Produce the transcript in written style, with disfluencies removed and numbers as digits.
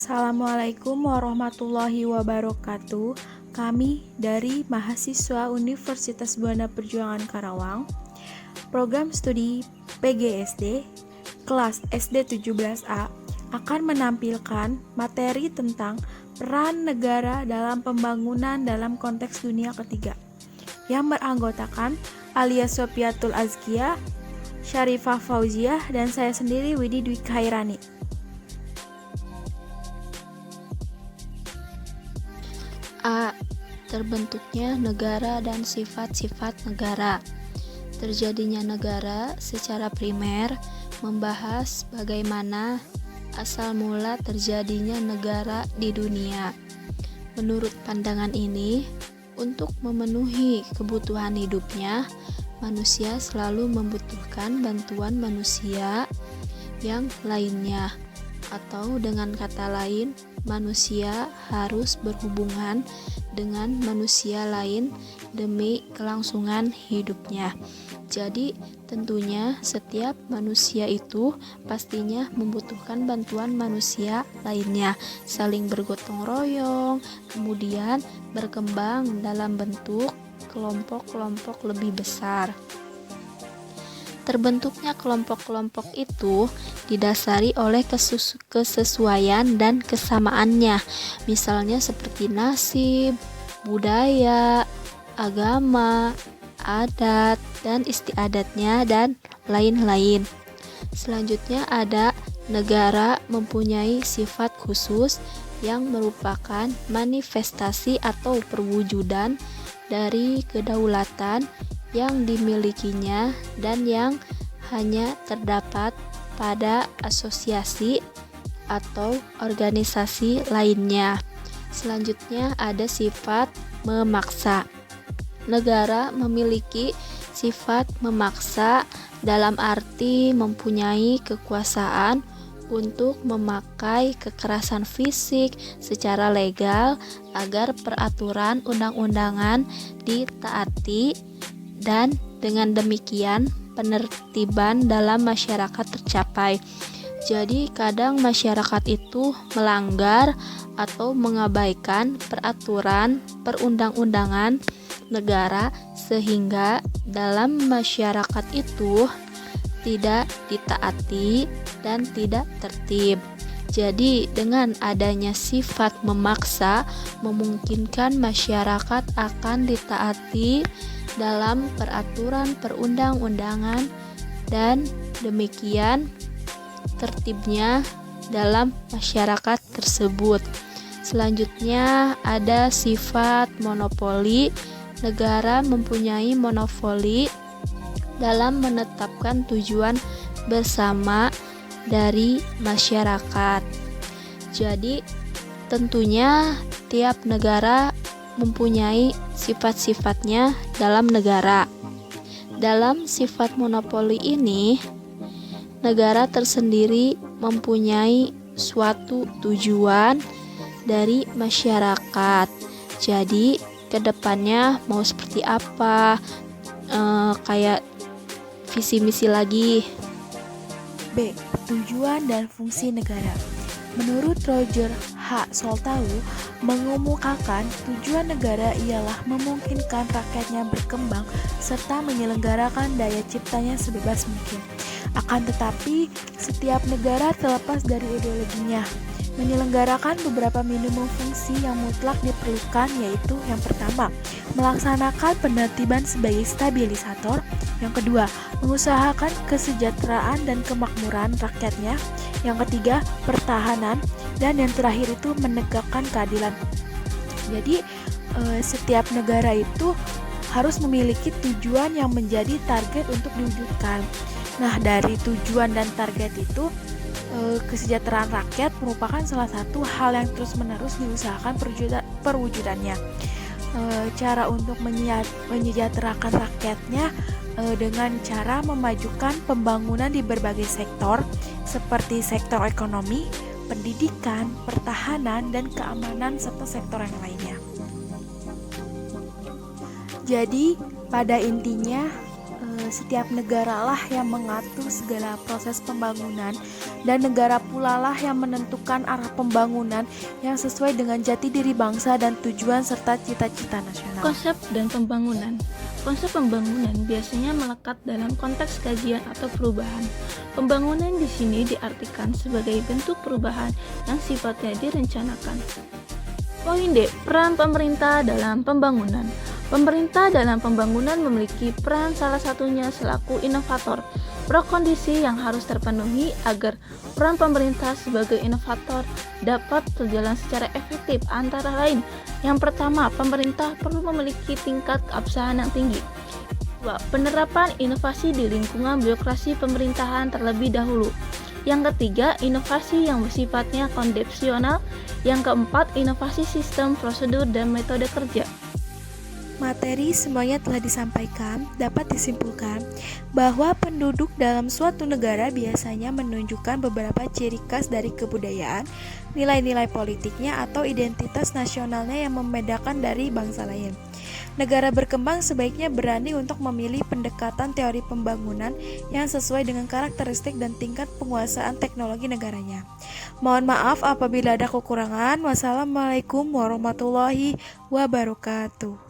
Assalamualaikum warahmatullahi wabarakatuh. Kami dari mahasiswa Universitas Buana Perjuangan Karawang, program studi PGSD, kelas SD 17A, akan menampilkan materi tentang peran negara dalam pembangunan dalam konteks dunia ketiga, yang beranggotakan Alia Sofiatul Azkiyah, Syarifah Fauziah, dan saya sendiri Widi Dwi Khairani. A. Terbentuknya negara dan sifat-sifat negara. Terjadinya negara secara primer membahas bagaimana asal mula terjadinya negara di dunia. Menurut pandangan ini, untuk memenuhi kebutuhan hidupnya, manusia selalu membutuhkan bantuan manusia yang lainnya, atau dengan kata lain, manusia harus berhubungan dengan manusia lain demi kelangsungan hidupnya. Jadi, tentunya setiap manusia itu pastinya membutuhkan bantuan manusia lainnya, saling bergotong royong, kemudian berkembang dalam bentuk kelompok-kelompok lebih besar. Terbentuknya kelompok-kelompok itu didasari oleh kesesuaian dan kesamaannya, misalnya seperti nasib, budaya, agama, adat, dan istiadatnya, dan lain-lain. Selanjutnya ada negara mempunyai sifat khusus yang merupakan manifestasi atau perwujudan dari kedaulatan yang dimilikinya dan yang hanya terdapat pada asosiasi atau organisasi lainnya. Selanjutnya ada sifat memaksa. Negara memiliki sifat memaksa dalam arti mempunyai kekuasaan untuk memakai kekerasan fisik secara legal agar peraturan undang-undangan ditaati, dan dengan demikian penertiban dalam masyarakat tercapai. Jadi kadang masyarakat itu melanggar atau mengabaikan peraturan perundang-undangan negara sehingga dalam masyarakat itu tidak ditaati dan tidak tertib. Jadi dengan adanya sifat memaksa memungkinkan masyarakat akan ditaati dalam peraturan perundang-undangan dan demikian tertibnya dalam masyarakat tersebut. Selanjutnya ada sifat monopoli. Negara mempunyai monopoli dalam menetapkan tujuan bersama dari masyarakat. Jadi tentunya tiap negara mempunyai sifat-sifatnya dalam negara. Dalam sifat monopoli ini, negara tersendiri mempunyai suatu tujuan dari masyarakat. Jadi kedepannya mau seperti apa, kayak visi misi lagi. B. Tujuan dan fungsi negara. Menurut Roger H. Soltau, mengemukakan tujuan negara ialah memungkinkan rakyatnya berkembang serta menyelenggarakan daya ciptanya sebebas mungkin. Akan tetapi, setiap negara terlepas dari ideologinya menyelenggarakan beberapa minimum fungsi yang mutlak diperlukan, yaitu yang pertama, melaksanakan penertiban sebagai stabilisator. Yang kedua, mengusahakan kesejahteraan dan kemakmuran rakyatnya. Yang ketiga, pertahanan. Dan yang terakhir itu menegakkan keadilan. Jadi setiap negara itu harus memiliki tujuan yang menjadi target untuk diwujudkan. Nah, dari tujuan dan target itu, kesejahteraan rakyat merupakan salah satu hal yang terus-menerus diusahakan perwujudannya. Cara untuk menyejahterakan rakyatnya dengan cara memajukan pembangunan di berbagai sektor seperti sektor ekonomi, pendidikan, pertahanan, dan keamanan serta sektor yang lainnya. Jadi pada intinya setiap negara lah yang mengatur segala proses pembangunan dan negara pula lah yang menentukan arah pembangunan yang sesuai dengan jati diri bangsa dan tujuan serta cita-cita nasional. Konsep dan pembangunan. Konsep pembangunan biasanya melekat dalam konteks kajian atau perubahan. Pembangunan di sini diartikan sebagai bentuk perubahan yang sifatnya direncanakan. Poin D. Peran pemerintah dalam pembangunan. Pemerintah dalam pembangunan memiliki peran salah satunya selaku inovator. Prakondisi yang harus terpenuhi agar peran pemerintah sebagai inovator dapat berjalan secara efektif antara lain. Yang pertama, pemerintah perlu memiliki tingkat keabsahan yang tinggi. 2. Penerapan inovasi di lingkungan birokrasi pemerintahan terlebih dahulu. Yang ketiga, inovasi yang bersifatnya konsepsional. Yang keempat, inovasi sistem, prosedur, dan metode kerja. Materi semuanya telah disampaikan, dapat disimpulkan bahwa penduduk dalam suatu negara biasanya menunjukkan beberapa ciri khas dari kebudayaan, nilai-nilai politiknya atau identitas nasionalnya yang membedakan dari bangsa lain. Negara berkembang sebaiknya berani untuk memilih pendekatan teori pembangunan yang sesuai dengan karakteristik dan tingkat penguasaan teknologi negaranya. Mohon maaf apabila ada kekurangan. Wassalamualaikum warahmatullahi wabarakatuh.